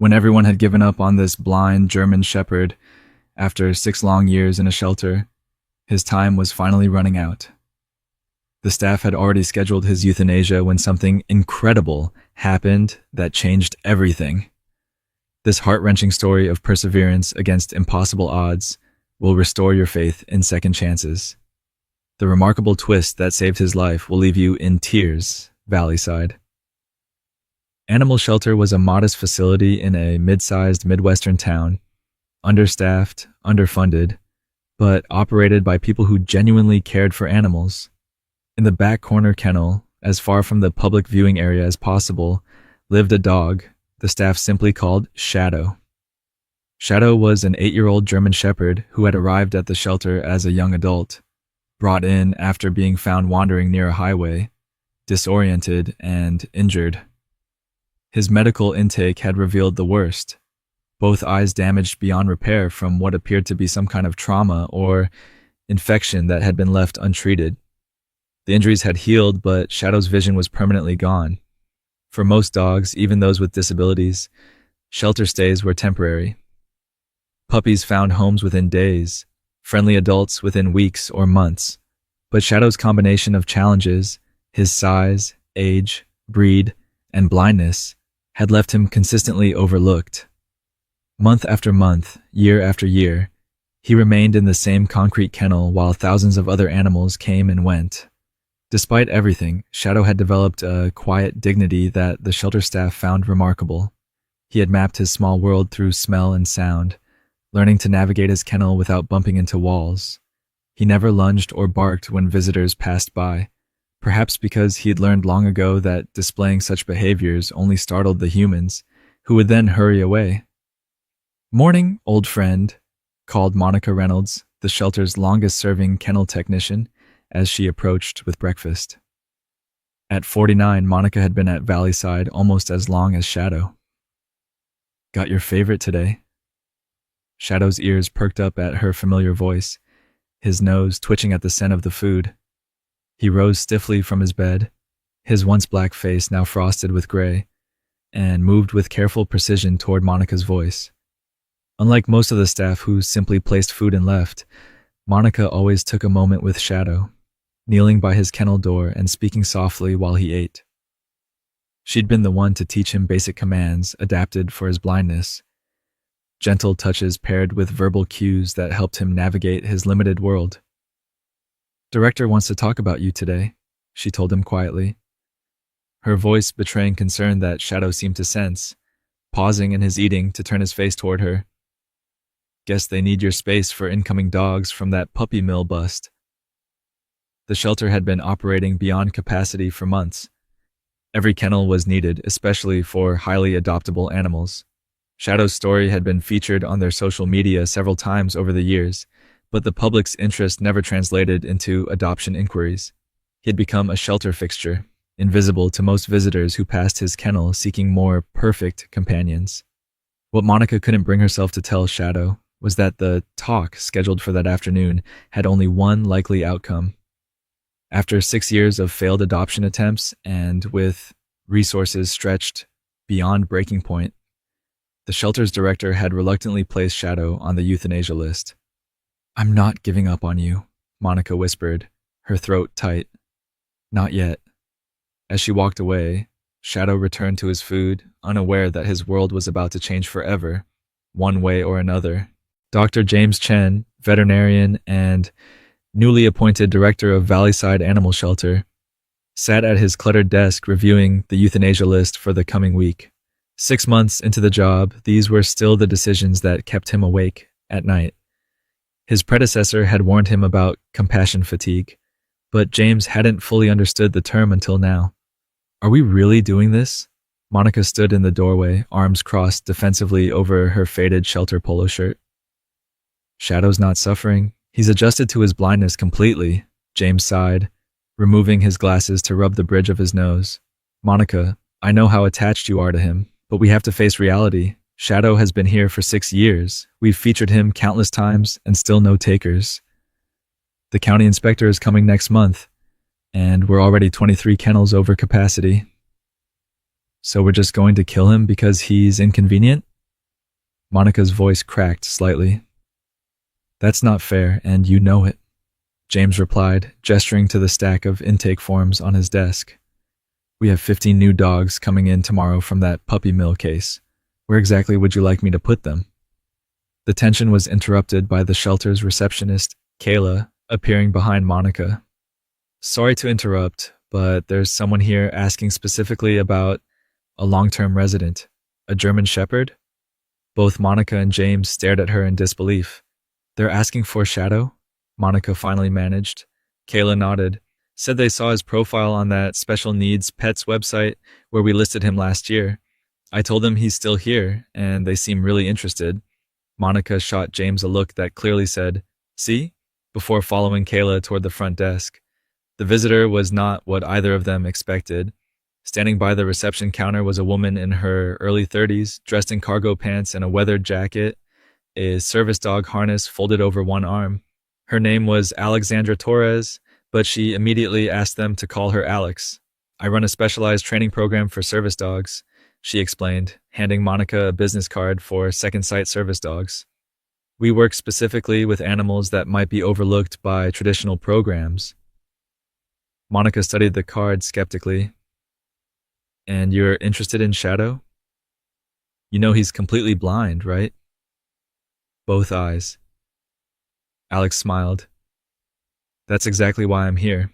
When everyone had given up on this blind German shepherd after 6 long years in a shelter, his time was finally running out. The staff had already scheduled his euthanasia when something incredible happened that changed everything. This heart-wrenching story of perseverance against impossible odds will restore your faith in second chances. The remarkable twist that saved his life will leave you in tears, Valleyside. Animal Shelter was a modest facility in a mid-sized Midwestern town, understaffed, underfunded, but operated by people who genuinely cared for animals. In the back corner kennel, as far from the public viewing area as possible, lived a dog the staff simply called Shadow. Shadow was an 8-year-old German shepherd who had arrived at the shelter as a young adult, brought in after being found wandering near a highway, disoriented and injured. His medical intake had revealed the worst, both eyes damaged beyond repair from what appeared to be some kind of trauma or infection that had been left untreated. The injuries had healed, but Shadow's vision was permanently gone. For most dogs, even those with disabilities, shelter stays were temporary. Puppies found homes within days, friendly adults within weeks or months. But Shadow's combination of challenges, his size, age, breed, and blindness, had left him consistently overlooked. Month after month, year after year, he remained in the same concrete kennel while thousands of other animals came and went. Despite everything, Shadow had developed a quiet dignity that the shelter staff found remarkable. He had mapped his small world through smell and sound, learning to navigate his kennel without bumping into walls. He never lunged or barked when visitors passed by, perhaps because he had learned long ago that displaying such behaviors only startled the humans, who would then hurry away. "Morning, old friend," called Monica Reynolds, the shelter's longest-serving kennel technician, as she approached with breakfast. At 49, Monica had been at Valleyside almost as long as Shadow. "Got your favorite today?" Shadow's ears perked up at her familiar voice, his nose twitching at the scent of the food. He rose stiffly from his bed, his once black face now frosted with gray, and moved with careful precision toward Monica's voice. Unlike most of the staff who simply placed food and left, Monica always took a moment with Shadow, kneeling by his kennel door and speaking softly while he ate. She'd been the one to teach him basic commands adapted for his blindness, gentle touches paired with verbal cues that helped him navigate his limited world. "Director wants to talk about you today," she told him quietly, her voice betraying concern that Shadow seemed to sense, pausing in his eating to turn his face toward her. "Guess they need your space for incoming dogs from that puppy mill bust." The shelter had been operating beyond capacity for months. Every kennel was needed, especially for highly adoptable animals. Shadow's story had been featured on their social media several times over the years, but the public's interest never translated into adoption inquiries. He had become a shelter fixture, invisible to most visitors who passed his kennel seeking more perfect companions. What Monica couldn't bring herself to tell Shadow was that the talk scheduled for that afternoon had only one likely outcome. After 6 years of failed adoption attempts and with resources stretched beyond breaking point, the shelter's director had reluctantly placed Shadow on the euthanasia list. "I'm not giving up on you," Monica whispered, her throat tight. "Not yet." As she walked away, Shadow returned to his food, unaware that his world was about to change forever, one way or another. Dr. James Chen, veterinarian and newly appointed director of Valleyside Animal Shelter, sat at his cluttered desk reviewing the euthanasia list for the coming week. 6 months into the job, these were still the decisions that kept him awake at night. His predecessor had warned him about compassion fatigue, but James hadn't fully understood the term until now. "Are we really doing this?" Monica stood in the doorway, arms crossed defensively over her faded shelter polo shirt. "Shadow's not suffering. He's adjusted to his blindness completely," James sighed, removing his glasses to rub the bridge of his nose. "Monica, I know how attached you are to him, but we have to face reality. Shadow has been here for 6 years. We've featured him countless times and still no takers. The county inspector is coming next month, and we're already 23 kennels over capacity. So we're just going to kill him because he's inconvenient?" Monica's voice cracked slightly. That's not fair, and you know it, James replied, gesturing to the stack of intake forms on his desk. We have 15 new dogs coming in tomorrow from that puppy mill case. Where exactly would you like me to put them? The tension was interrupted by the shelter's receptionist, Kayla, appearing behind Monica. Sorry to interrupt, but there's someone here asking specifically about a long-term resident, a German Shepherd? Both Monica and James stared at her in disbelief. They're asking for Shadow? Monica finally managed. Kayla nodded, said they saw his profile on that special needs pets website where we listed him last year. I told them he's still here, and they seem really interested. Monica shot James a look that clearly said, see? Before following Kayla toward the front desk. The visitor was not what either of them expected. Standing by the reception counter was a woman in her early 30s, dressed in cargo pants and a weathered jacket, a service dog harness folded over one arm. Her name was Alexandra Torres, but she immediately asked them to call her Alex. I run a specialized training program for service dogs, she explained, handing Monica a business card for Second Sight service dogs. We work specifically with animals that might be overlooked by traditional programs. Monica studied the card skeptically. And you're interested in Shadow? You know he's completely blind, right? Both eyes. Alex smiled. That's exactly why I'm here.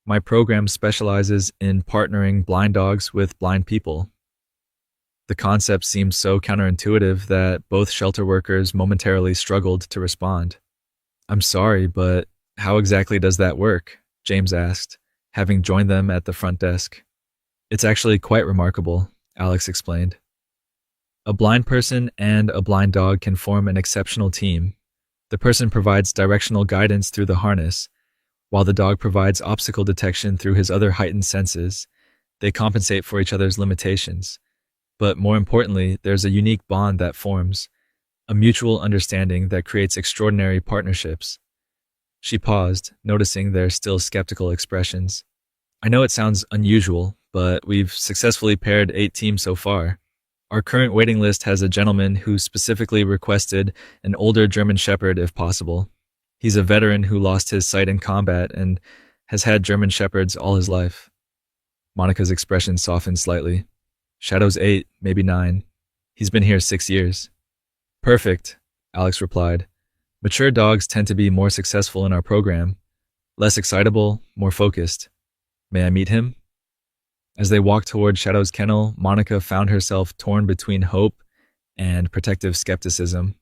My program specializes in partnering blind dogs with blind people. The concept seemed so counterintuitive that both shelter workers momentarily struggled to respond. I'm sorry, but how exactly does that work? James asked, having joined them at the front desk. It's actually quite remarkable, Alex explained. A blind person and a blind dog can form an exceptional team. The person provides directional guidance through the harness, while the dog provides obstacle detection through his other heightened senses. They compensate for each other's limitations. But more importantly, there's a unique bond that forms, a mutual understanding that creates extraordinary partnerships. She paused, noticing their still skeptical expressions. I know it sounds unusual, but we've successfully paired 8 teams so far. Our current waiting list has a gentleman who specifically requested an older German Shepherd if possible. He's a veteran who lost his sight in combat and has had German Shepherds all his life. Monica's expression softened slightly. Shadow's 8, maybe 9. He's been here 6 years. Perfect, Alex replied. Mature dogs tend to be more successful in our program. Less excitable, more focused. May I meet him? As they walked toward Shadow's kennel, Monica found herself torn between hope and protective skepticism.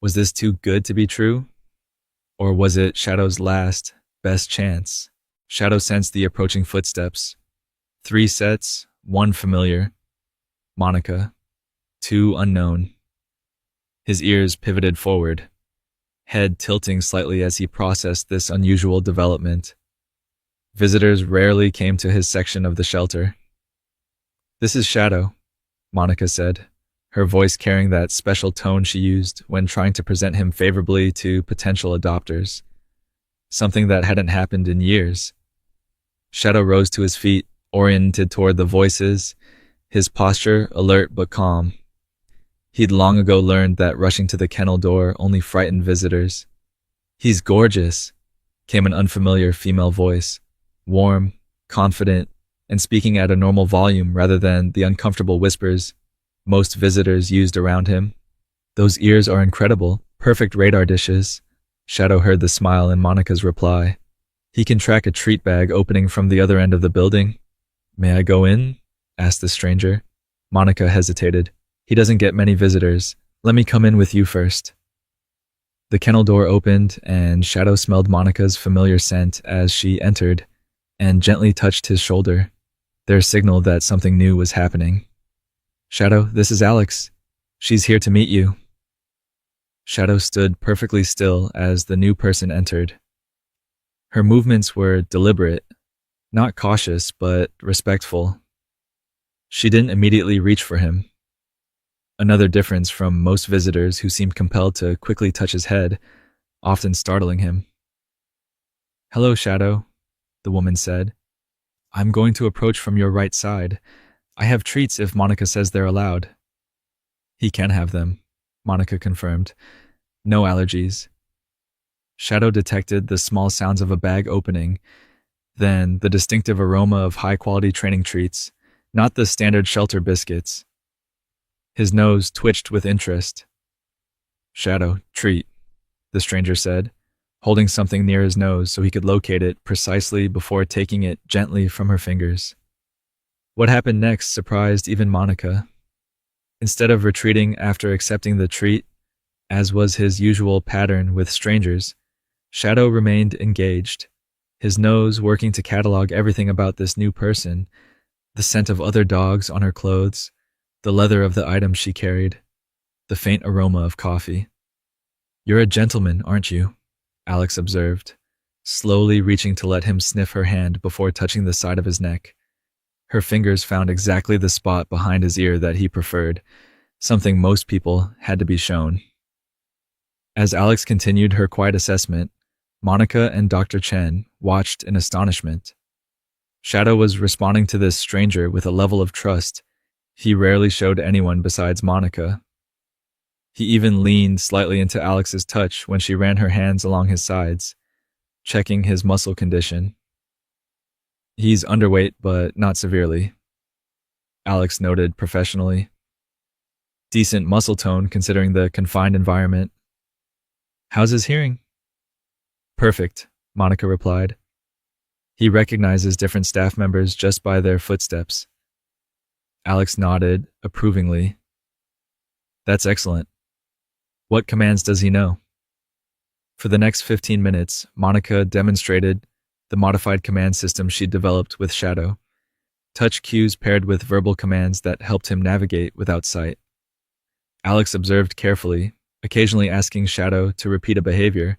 Was this too good to be true? Or was it Shadow's last, best chance? Shadow sensed the approaching footsteps. 3 sets, 1 familiar. Monica. 2 unknown. His ears pivoted forward, head tilting slightly as he processed this unusual development. Visitors rarely came to his section of the shelter. This is Shadow, Monica said, her voice carrying that special tone she used when trying to present him favorably to potential adopters. Something that hadn't happened in years. Shadow rose to his feet, oriented toward the voices, his posture alert but calm. He'd long ago learned that rushing to the kennel door only frightened visitors. He's gorgeous, came an unfamiliar female voice. Warm, confident, and speaking at a normal volume rather than the uncomfortable whispers most visitors used around him. Those ears are incredible, perfect radar dishes. Shadow heard the smile in Monica's reply. He can track a treat bag opening from the other end of the building. May I go in? Asked the stranger. Monica hesitated. He doesn't get many visitors. Let me come in with you first. The kennel door opened, and Shadow smelled Monica's familiar scent as she entered, and gently touched his shoulder, their signal that something new was happening. Shadow, this is Alex. She's here to meet you. Shadow stood perfectly still as the new person entered. Her movements were deliberate, not cautious, but respectful. She didn't immediately reach for him. Another difference from most visitors who seemed compelled to quickly touch his head, often startling him. Hello, Shadow, the woman said. I'm going to approach from your right side. I have treats if Monica says they're allowed. He can have them, Monica confirmed. No allergies. Shadow detected the small sounds of a bag opening, then the distinctive aroma of high-quality training treats, not the standard shelter biscuits. His nose twitched with interest. Shadow, treat, the stranger said, holding something near his nose so he could locate it precisely before taking it gently from her fingers. What happened next surprised even Monica. Instead of retreating after accepting the treat, as was his usual pattern with strangers, Shadow remained engaged, his nose working to catalog everything about this new person, the scent of other dogs on her clothes, the leather of the items she carried, the faint aroma of coffee. "You're a gentleman, aren't you?" Alex observed, slowly reaching to let him sniff her hand before touching the side of his neck. Her fingers found exactly the spot behind his ear that he preferred, something most people had to be shown. As Alex continued her quiet assessment, Monica and Dr. Chen watched in astonishment. Shadow was responding to this stranger with a level of trust he rarely showed anyone besides Monica. He even leaned slightly into Alex's touch when she ran her hands along his sides, checking his muscle condition. "He's underweight, but not severely," Alex noted professionally. "Decent muscle tone considering the confined environment." "How's his hearing?" "Perfect," Monica replied. "He recognizes different staff members just by their footsteps." Alex nodded approvingly. "That's excellent. What commands does he know?" For the next 15 minutes, Monica demonstrated the modified command system she'd developed with Shadow, touch cues paired with verbal commands that helped him navigate without sight. Alex observed carefully, occasionally asking Shadow to repeat a behavior,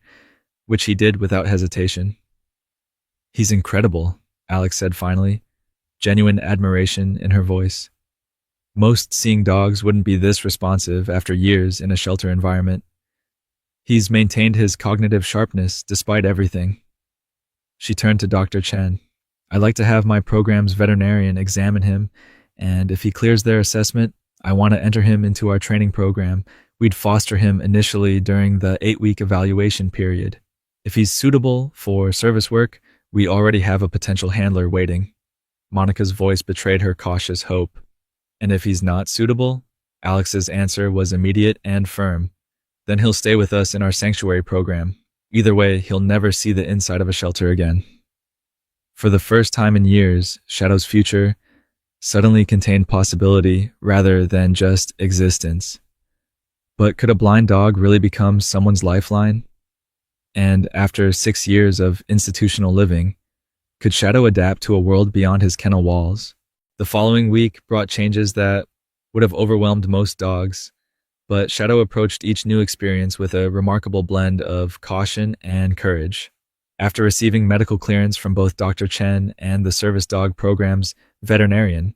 which he did without hesitation. "He's incredible," Alex said finally, genuine admiration in her voice. "Most seeing dogs wouldn't be this responsive after years in a shelter environment. He's maintained his cognitive sharpness despite everything." She turned to Dr. Chen. "I'd like to have my program's veterinarian examine him, and if he clears their assessment, I want to enter him into our training program. We'd foster him initially during the 8-week evaluation period. If he's suitable for service work, we already have a potential handler waiting." Monica's voice betrayed her cautious hope. "And if he's not suitable?" Alex's answer was immediate and firm. "Then he'll stay with us in our sanctuary program. Either way, he'll never see the inside of a shelter again." For the first time in years, Shadow's future suddenly contained possibility rather than just existence. But could a blind dog really become someone's lifeline? And after 6 years of institutional living, could Shadow adapt to a world beyond his kennel walls? The following week brought changes that would have overwhelmed most dogs, but Shadow approached each new experience with a remarkable blend of caution and courage. After receiving medical clearance from both Dr. Chen and the service dog program's veterinarian,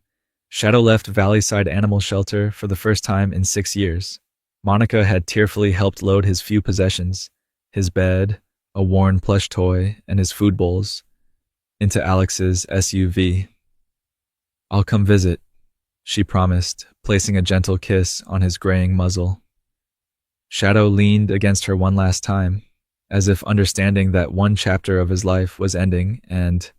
Shadow left Valleyside Animal Shelter for the first time in 6 years. Monica had tearfully helped load his few possessions, his bed, a worn plush toy, and his food bowls, into Alex's SUV. "I'll come visit," she promised, placing a gentle kiss on his graying muzzle. Shadow leaned against her one last time, as if understanding that one chapter of his life was ending and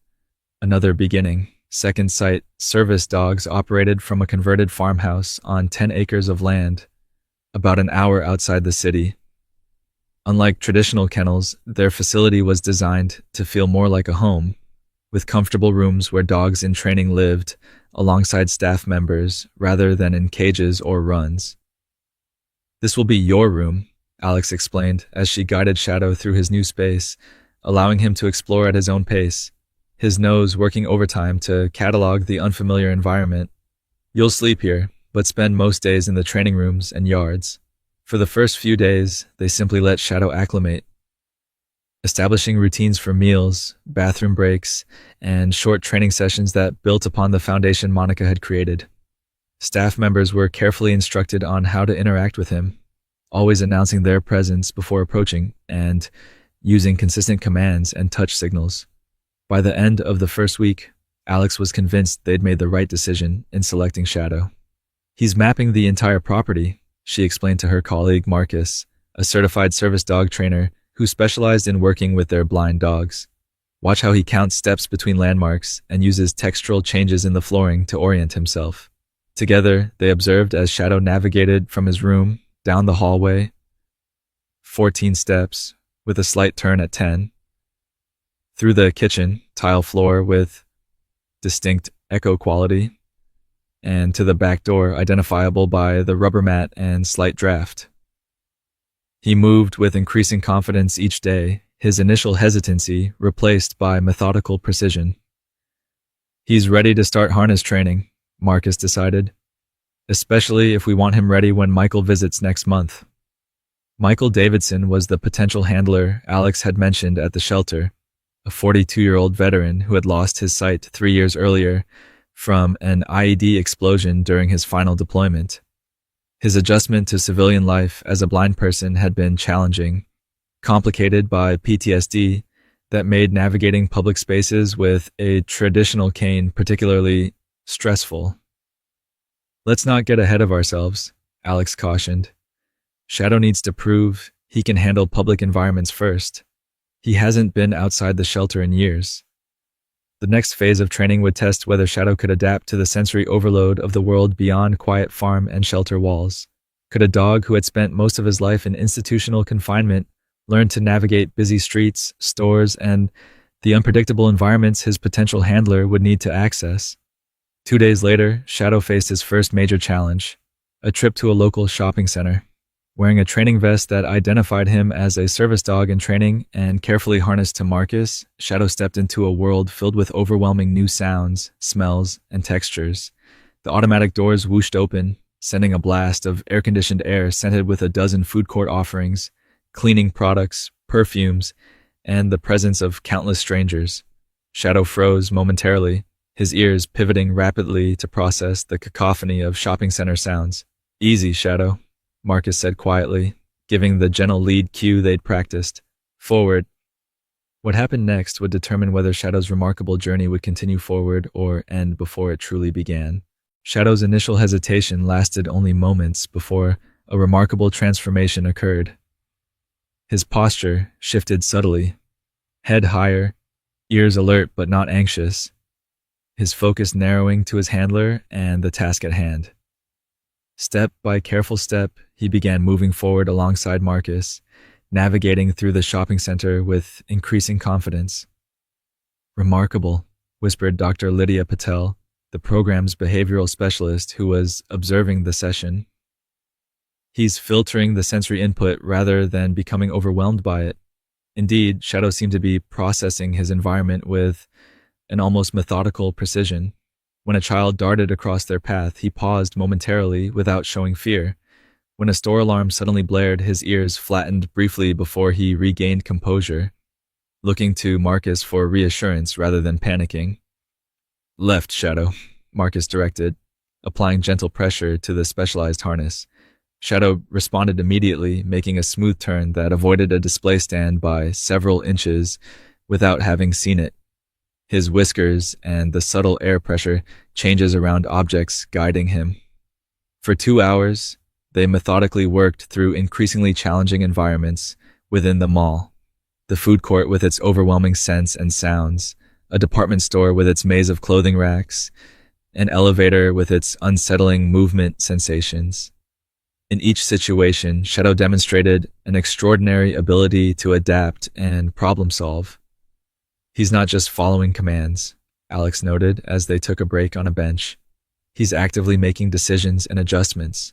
another beginning. Second Sight service dogs operated from a converted farmhouse on 10 acres of land, about an hour outside the city. Unlike traditional kennels, their facility was designed to feel more like a home, with comfortable rooms where dogs in training lived alongside staff members rather than in cages or runs. "This will be your room," Alex explained as she guided Shadow through his new space, allowing him to explore at his own pace, his nose working overtime to catalog the unfamiliar environment. "You'll sleep here, but spend most days in the training rooms and yards." For the first few days, they simply let Shadow acclimate, establishing routines for meals, bathroom breaks, and short training sessions that built upon the foundation Monica had created. Staff members were carefully instructed on how to interact with him, always announcing their presence before approaching and using consistent commands and touch signals. By the end of the first week, Alex was convinced they'd made the right decision in selecting Shadow. "He's mapping the entire property," she explained to her colleague Marcus, a certified service dog trainer who specialized in working with their blind dogs. Watch how he counts steps between landmarks and uses textural changes in the flooring to orient himself. Together, they observed as Shadow navigated from his room, down the hallway, 14 steps, with a slight turn at 10, through the kitchen, tile floor with distinct echo quality, and to the back door identifiable by the rubber mat and slight draft. He moved with increasing confidence each day, his initial hesitancy replaced by methodical precision. He's ready to start harness training, Marcus decided, especially if we want him ready when Michael visits next month. Michael Davidson was the potential handler Alex had mentioned at the shelter, a 42-year-old veteran who had lost his sight 3 years earlier from an IED explosion during his final deployment. His adjustment to civilian life as a blind person had been challenging, complicated by PTSD that made navigating public spaces with a traditional cane particularly stressful. Let's not get ahead of ourselves, Alex cautioned. Shadow needs to prove he can handle public environments first. He hasn't been outside the shelter in years. The next phase of training would test whether Shadow could adapt to the sensory overload of the world beyond quiet farm and shelter walls. Could a dog who had spent most of his life in institutional confinement learn to navigate busy streets, stores, and the unpredictable environments his potential handler would need to access? 2 days later, Shadow faced his first major challenge, a trip to a local shopping center. Wearing a training vest that identified him as a service dog in training and carefully harnessed to Marcus, Shadow stepped into a world filled with overwhelming new sounds, smells, and textures. The automatic doors whooshed open, sending a blast of air-conditioned air scented with a dozen food court offerings, cleaning products, perfumes, and the presence of countless strangers. Shadow froze momentarily, his ears pivoting rapidly to process the cacophony of shopping center sounds. "Easy, Shadow," Marcus said quietly, giving the gentle lead cue they'd practiced. "Forward." What happened next would determine whether Shadow's remarkable journey would continue forward or end before it truly began. Shadow's initial hesitation lasted only moments before a remarkable transformation occurred. His posture shifted subtly, head higher, ears alert but not anxious, his focus narrowing to his handler and the task at hand. Step by careful step, he began moving forward alongside Marcus, navigating through the shopping center with increasing confidence. "Remarkable," whispered Dr. Lydia Patel, the program's behavioral specialist who was observing the session. "He's filtering the sensory input rather than becoming overwhelmed by it." Indeed, Shadow seemed to be processing his environment with an almost methodical precision. When a child darted across their path, he paused momentarily without showing fear. When a store alarm suddenly blared, his ears flattened briefly before he regained composure, looking to Marcus for reassurance rather than panicking. "Left, Shadow," Marcus directed, applying gentle pressure to the specialized harness. Shadow responded immediately, making a smooth turn that avoided a display stand by several inches without having seen it. His whiskers and the subtle air pressure changes around objects guiding him. For 2 hours, they methodically worked through increasingly challenging environments within the mall. The food court with its overwhelming scents and sounds, a department store with its maze of clothing racks, an elevator with its unsettling movement sensations. In each situation, Shadow demonstrated an extraordinary ability to adapt and problem solve. "He's not just following commands," Alex noted as they took a break on a bench. "He's actively making decisions and adjustments.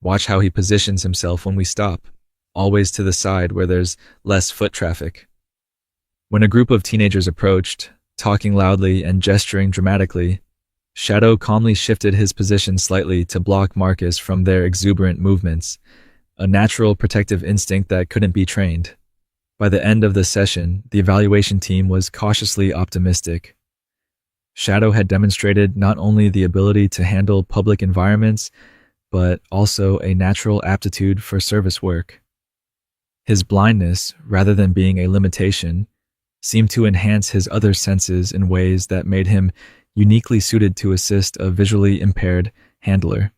Watch how he positions himself when we stop, always to the side where there's less foot traffic." When a group of teenagers approached, talking loudly and gesturing dramatically, Shadow calmly shifted his position slightly to block Marcus from their exuberant movements, a natural protective instinct that couldn't be trained. By the end of the session, the evaluation team was cautiously optimistic. Shadow had demonstrated not only the ability to handle public environments, but also a natural aptitude for service work. His blindness, rather than being a limitation, seemed to enhance his other senses in ways that made him uniquely suited to assist a visually impaired handler.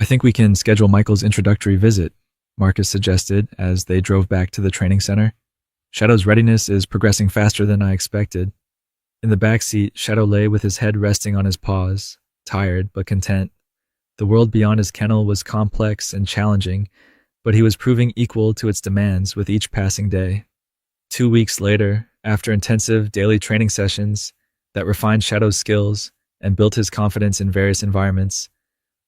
I think we can schedule Michael's introductory visit, Marcus suggested as they drove back to the training center. Shadow's readiness is progressing faster than I expected. In the back seat, Shadow lay with his head resting on his paws, tired but content. The world beyond his kennel was complex and challenging, but he was proving equal to its demands with each passing day. 2 weeks later, after intensive daily training sessions that refined Shadow's skills and built his confidence in various environments,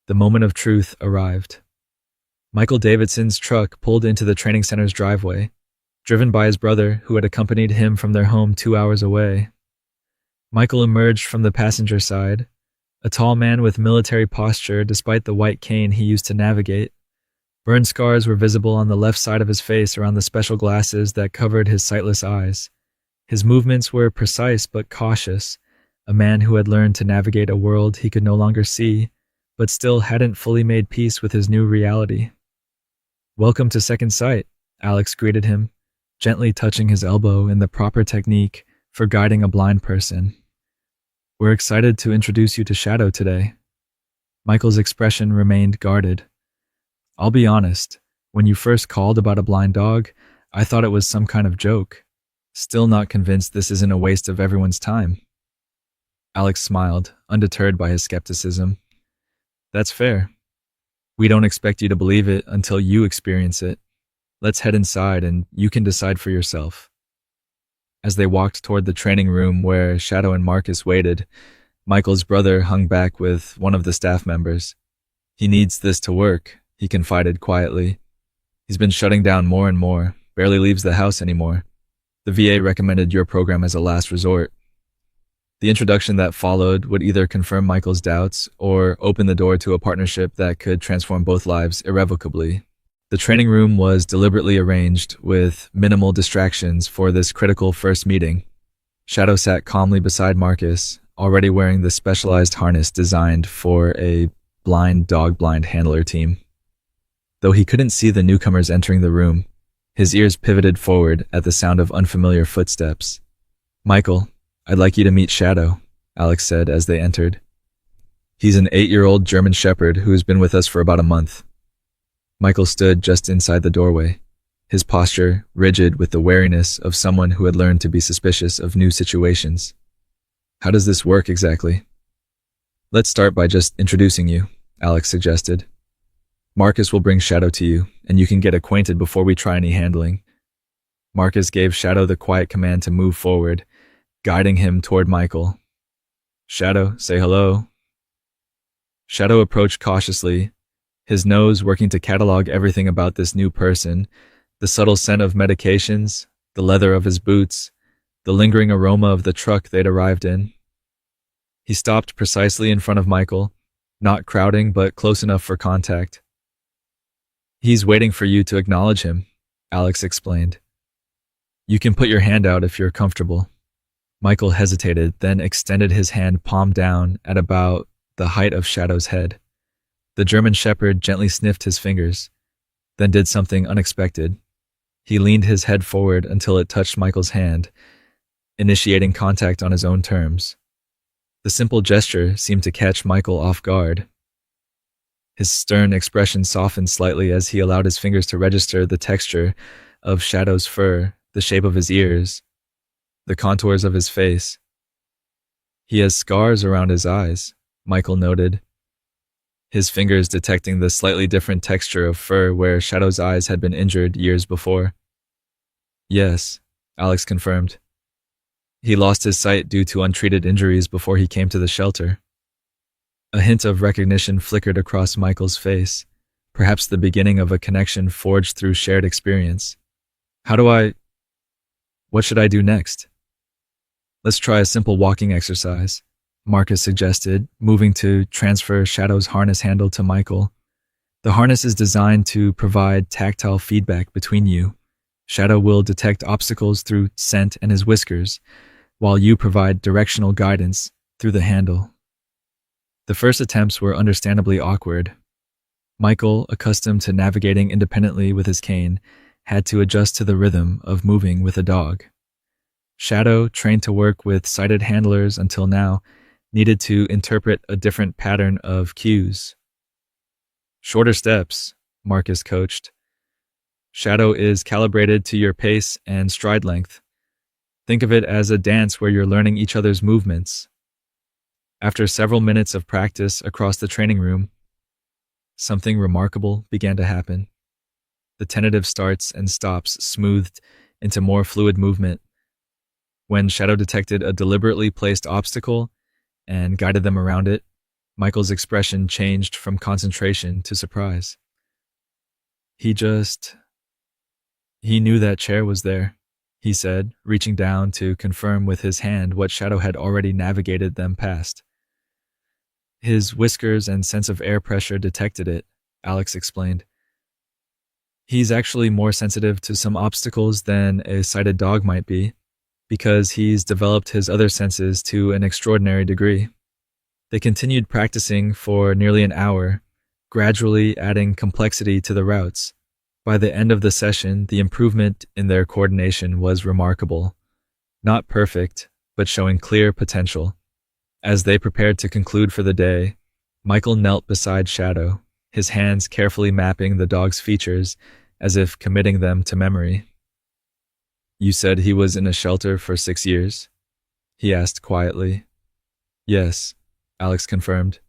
the moment of truth arrived. Michael Davidson's truck pulled into the training center's driveway, driven by his brother who had accompanied him from their home 2 hours away. Michael emerged from the passenger side, a tall man with military posture despite the white cane he used to navigate. Burn scars were visible on the left side of his face around the special glasses that covered his sightless eyes. His movements were precise but cautious, a man who had learned to navigate a world he could no longer see, but still hadn't fully made peace with his new reality. "Welcome to Second Sight," Alex greeted him, gently touching his elbow in the proper technique for guiding a blind person. "We're excited to introduce you to Shadow today." Michael's expression remained guarded. "I'll be honest, when you first called about a blind dog, I thought it was some kind of joke. Still not convinced this isn't a waste of everyone's time." Alex smiled, undeterred by his skepticism. "That's fair. We don't expect you to believe it until you experience it. Let's head inside and you can decide for yourself." As they walked toward the training room where Shadow and Marcus waited, Michael's brother hung back with one of the staff members. "He needs this to work," he confided quietly. "He's been shutting down more and more, barely leaves the house anymore. The VA recommended your program as a last resort." The introduction that followed would either confirm Michael's doubts or open the door to a partnership that could transform both lives irrevocably. The training room was deliberately arranged with minimal distractions for this critical first meeting. Shadow sat calmly beside Marcus, already wearing the specialized harness designed for a blind dog-blind handler team. Though he couldn't see the newcomers entering the room, his ears pivoted forward at the sound of unfamiliar footsteps. "Michael, I'd like you to meet Shadow," Alex said as they entered. "He's an 8-year-old German Shepherd who has been with us for about a month." Michael stood just inside the doorway, his posture rigid with the wariness of someone who had learned to be suspicious of new situations. "How does this work exactly?" "Let's start by just introducing you," Alex suggested. "Marcus will bring Shadow to you, and you can get acquainted before we try any handling." Marcus gave Shadow the quiet command to move forward, guiding him toward Michael. "Shadow, say hello." Shadow approached cautiously, his nose working to catalog everything about this new person, the subtle scent of medications, the leather of his boots, the lingering aroma of the truck they'd arrived in. He stopped precisely in front of Michael, not crowding but close enough for contact. "He's waiting for you to acknowledge him," Alex explained. "You can put your hand out if you're comfortable." Michael hesitated, then extended his hand palm down at about the height of Shadow's head. The German Shepherd gently sniffed his fingers, then did something unexpected. He leaned his head forward until it touched Michael's hand, initiating contact on his own terms. The simple gesture seemed to catch Michael off guard. His stern expression softened slightly as he allowed his fingers to register the texture of Shadow's fur, the shape of his ears, the contours of his face. "He has scars around his eyes," Michael noted, his fingers detecting the slightly different texture of fur where Shadow's eyes had been injured years before. "Yes," Alex confirmed. "He lost his sight due to untreated injuries before he came to the shelter." A hint of recognition flickered across Michael's face, perhaps the beginning of a connection forged through shared experience. What should I do next?" "Let's try a simple walking exercise," Marcus suggested, moving to transfer Shadow's harness handle to Michael. "The harness is designed to provide tactile feedback between you. Shadow will detect obstacles through scent and his whiskers, while you provide directional guidance through the handle." The first attempts were understandably awkward. Michael, accustomed to navigating independently with his cane, had to adjust to the rhythm of moving with a dog. Shadow, trained to work with sighted handlers until now, needed to interpret a different pattern of cues. Shorter steps, Marcus coached. Shadow is calibrated to your pace and stride length. Think of it as a dance where you're learning each other's movements. After several minutes of practice across the training room, something remarkable began to happen. The tentative starts and stops smoothed into more fluid movement. When Shadow detected a deliberately placed obstacle and guided them around it, Michael's expression changed from concentration to surprise. He knew that chair was there, he said, reaching down to confirm with his hand what Shadow had already navigated them past. His whiskers and sense of air pressure detected it, Alex explained. He's actually more sensitive to some obstacles than a sighted dog might be, because he's developed his other senses to an extraordinary degree. They continued practicing for nearly an hour, gradually adding complexity to the routes. By the end of the session, the improvement in their coordination was remarkable. Not perfect, but showing clear potential. As they prepared to conclude for the day, Michael knelt beside Shadow, his hands carefully mapping the dog's features as if committing them to memory. You said he was in a shelter for 6 years? He asked quietly. Yes, Alex confirmed.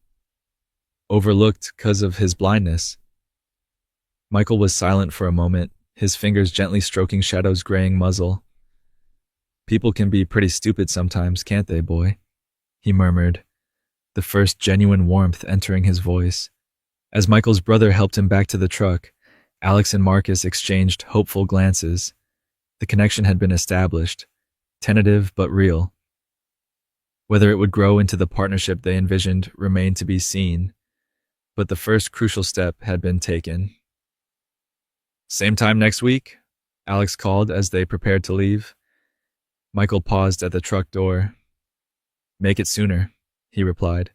Overlooked because of his blindness. Michael was silent for a moment, his fingers gently stroking Shadow's graying muzzle. People can be pretty stupid sometimes, can't they, boy? He murmured, the first genuine warmth entering his voice. As Michael's brother helped him back to the truck, Alex and Marcus exchanged hopeful glances. The connection had been established, tentative but real. Whether it would grow into the partnership they envisioned remained to be seen, but the first crucial step had been taken. Same time next week? Alex called as they prepared to leave. Michael paused at the truck door. Make it sooner, he replied.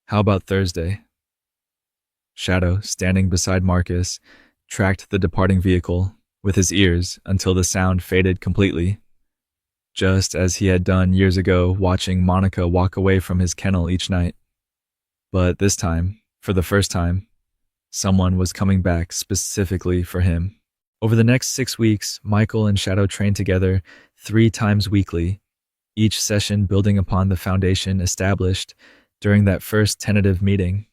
How about Thursday? Shadow, standing beside Marcus, tracked the departing vehicle with his ears until the sound faded completely, just as he had done years ago watching Monica walk away from his kennel each night. But this time, for the first time, someone was coming back specifically for him. Over the next 6 weeks, Michael and Shadow trained together 3 times weekly, each session building upon the foundation established during that first tentative meeting.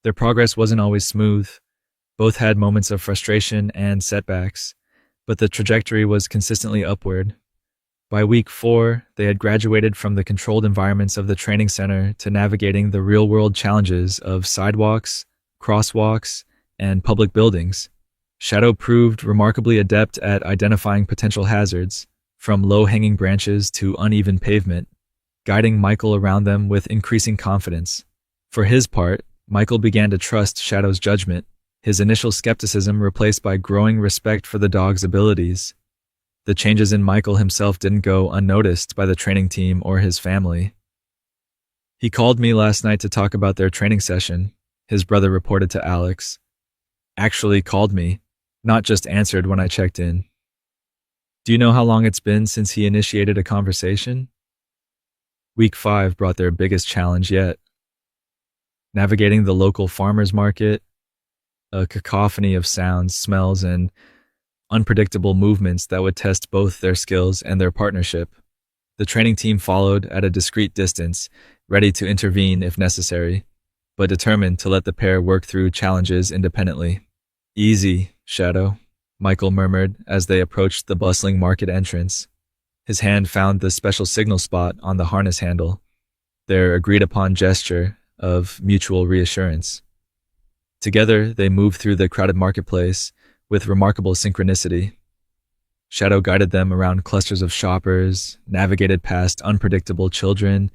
Their progress wasn't always smooth. Both had moments of frustration and setbacks, but the trajectory was consistently upward. By week 4, they had graduated from the controlled environments of the training center to navigating the real-world challenges of sidewalks, crosswalks, and public buildings. Shadow proved remarkably adept at identifying potential hazards, from low-hanging branches to uneven pavement, guiding Michael around them with increasing confidence. For his part, Michael began to trust Shadow's judgment, his initial skepticism replaced by growing respect for the dog's abilities. The changes in Michael himself didn't go unnoticed by the training team or his family. He called me last night to talk about their training session, his brother reported to Alex. Actually called me, not just answered when I checked in. Do you know how long it's been since he initiated a conversation? Week 5 brought their biggest challenge yet. Navigating the local farmers market, a cacophony of sounds, smells, and unpredictable movements that would test both their skills and their partnership. The training team followed at a discreet distance, ready to intervene if necessary, but determined to let the pair work through challenges independently. Easy, Shadow, Michael murmured as they approached the bustling market entrance. His hand found the special signal spot on the harness handle, their agreed-upon gesture of mutual reassurance. Together, they moved through the crowded marketplace with remarkable synchronicity. Shadow guided them around clusters of shoppers, navigated past unpredictable children,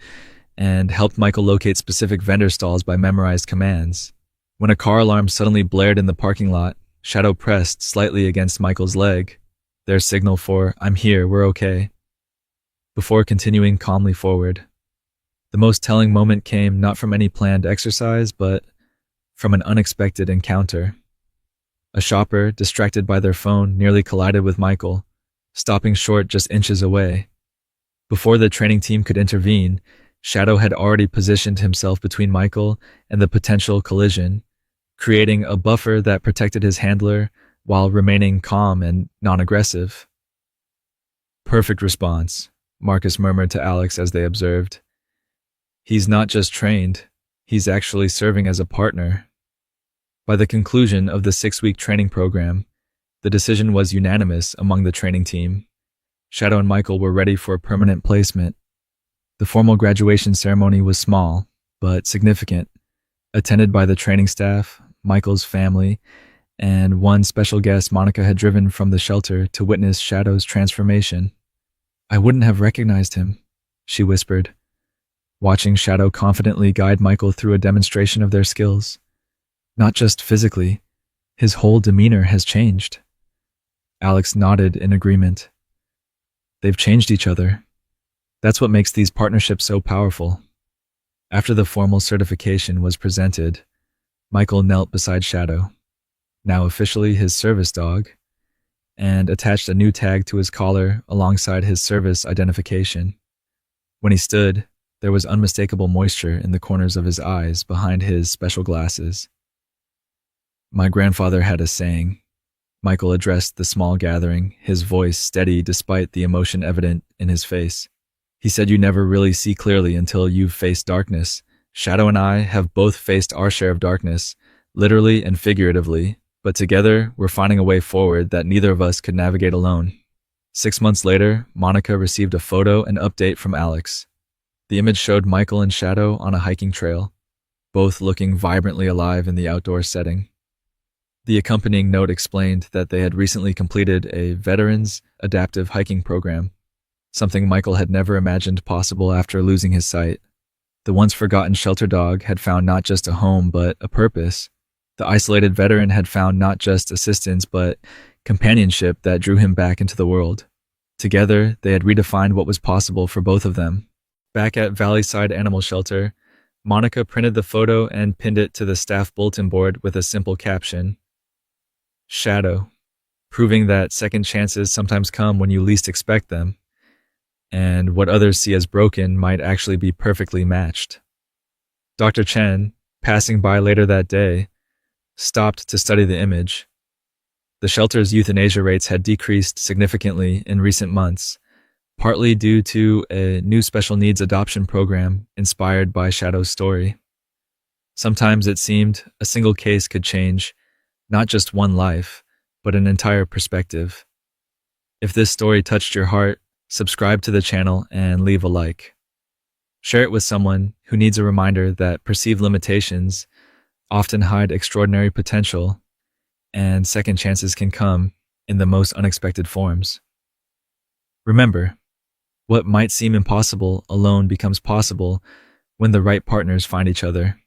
and helped Michael locate specific vendor stalls by memorized commands. When a car alarm suddenly blared in the parking lot, Shadow pressed slightly against Michael's leg, their signal for, "I'm here, we're okay," before continuing calmly forward. The most telling moment came not from any planned exercise, but from an unexpected encounter. A shopper, distracted by their phone, nearly collided with Michael, stopping short just inches away. Before the training team could intervene, Shadow had already positioned himself between Michael and the potential collision, creating a buffer that protected his handler while remaining calm and non-aggressive. Perfect response, Marcus murmured to Alex as they observed. He's not just trained, he's actually serving as a partner. By the conclusion of the 6-week training program, the decision was unanimous among the training team. Shadow and Michael were ready for permanent placement. The formal graduation ceremony was small, but significant, attended by the training staff, Michael's family, and one special guest Monica had driven from the shelter to witness Shadow's transformation. I wouldn't have recognized him, she whispered, watching Shadow confidently guide Michael through a demonstration of their skills. Not just physically, his whole demeanor has changed. Alex nodded in agreement. They've changed each other. That's what makes these partnerships so powerful. After the formal certification was presented, Michael knelt beside Shadow, now officially his service dog, and attached a new tag to his collar alongside his service identification. When he stood, there was unmistakable moisture in the corners of his eyes behind his special glasses. My grandfather had a saying. Michael addressed the small gathering, his voice steady despite the emotion evident in his face. He said, "You never really see clearly until you've faced darkness. Shadow and I have both faced our share of darkness, literally and figuratively, but together we're finding a way forward that neither of us could navigate alone." 6 months later, Monica received a photo and update from Alex. The image showed Michael and Shadow on a hiking trail, both looking vibrantly alive in the outdoor setting. The accompanying note explained that they had recently completed a Veterans Adaptive Hiking Program, something Michael had never imagined possible after losing his sight. The once forgotten shelter dog had found not just a home, but a purpose. The isolated veteran had found not just assistance, but companionship that drew him back into the world. Together, they had redefined what was possible for both of them. Back at Valleyside Animal Shelter, Monica printed the photo and pinned it to the staff bulletin board with a simple caption: Shadow, proving that second chances sometimes come when you least expect them, and what others see as broken might actually be perfectly matched. Dr. Chen, passing by later that day, stopped to study the image. The shelter's euthanasia rates had decreased significantly in recent months, partly due to a new special needs adoption program inspired by Shadow's story. Sometimes it seemed a single case could change not just one life, but an entire perspective. If this story touched your heart, subscribe to the channel and leave a like. Share it with someone who needs a reminder that perceived limitations often hide extraordinary potential, and second chances can come in the most unexpected forms. Remember, what might seem impossible alone becomes possible when the right partners find each other.